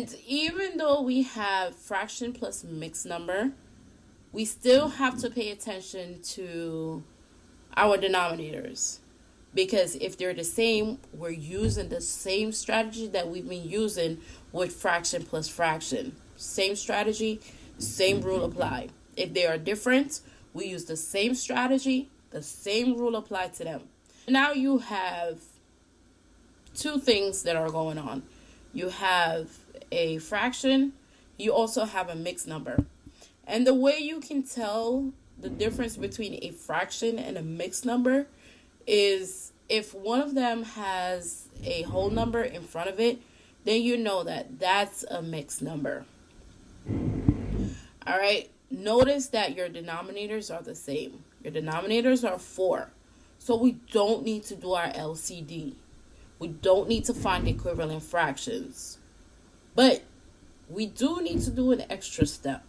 And even though we have fraction plus mixed number, we still have to pay attention to our denominators. Because if they're the same, we're using the same strategy that we've been using with fraction plus fraction. Same strategy, same rule apply. If they are different, we use the same strategy, the same rule apply to them. Now you have two things that are going on. You have a fraction, you also have a mixed number. And the way you can tell the difference between a fraction and a mixed number is if one of them has a whole number in front of it, then you know that that's a mixed number. All right, notice that your denominators are the same. Your denominators are 4. So we don't need to do our LCD. We don't need to find equivalent fractions. But we do need to do an extra step.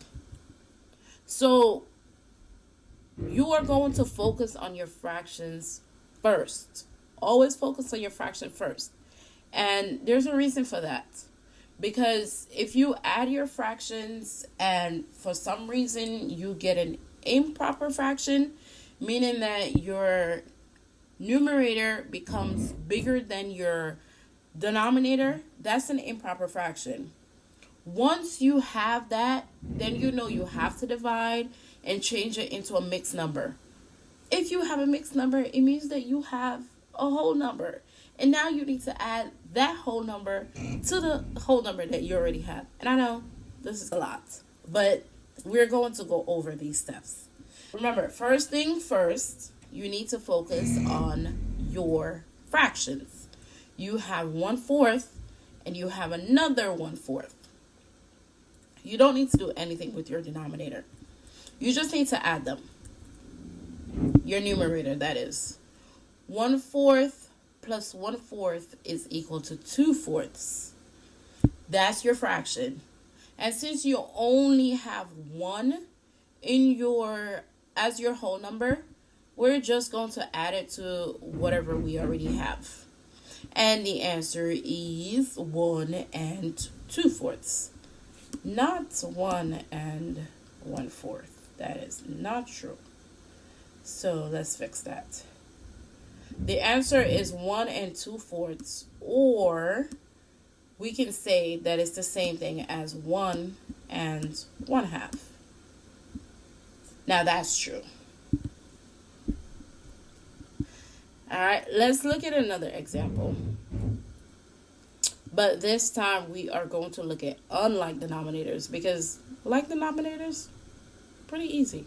So you are going to focus on your fractions first. Always focus on your fraction first. And there's a reason for that. Because if you add your fractions and for some reason you get an improper fraction, meaning that your numerator becomes bigger than your denominator, that's an improper fraction. Once you have that, then you know you have to divide and change it into a mixed number. If you have a mixed number, it means that you have a whole number. And now you need to add that whole number to the whole number that you already have. And I know this is a lot, but we're going to go over these steps. Remember, first thing first, you need to focus on your fractions. You have 1/4 and you have another 1/4. You don't need to do anything with your denominator. You just need to add them. Your numerator, that is. 1/4 plus 1/4 is equal to 2/4. That's your fraction. And since you only have 1 in your as your whole number, we're just going to add it to whatever we already have. And the answer is 1 and 2/4. Not 1 and 1/4. That is not true. So let's fix that. The answer is 1 and 2/4, or we can say that it's the same thing as 1 and 1/2. Now that's true. All right, let's look at another example. But this time we are going to look at unlike denominators because like denominators, pretty easy.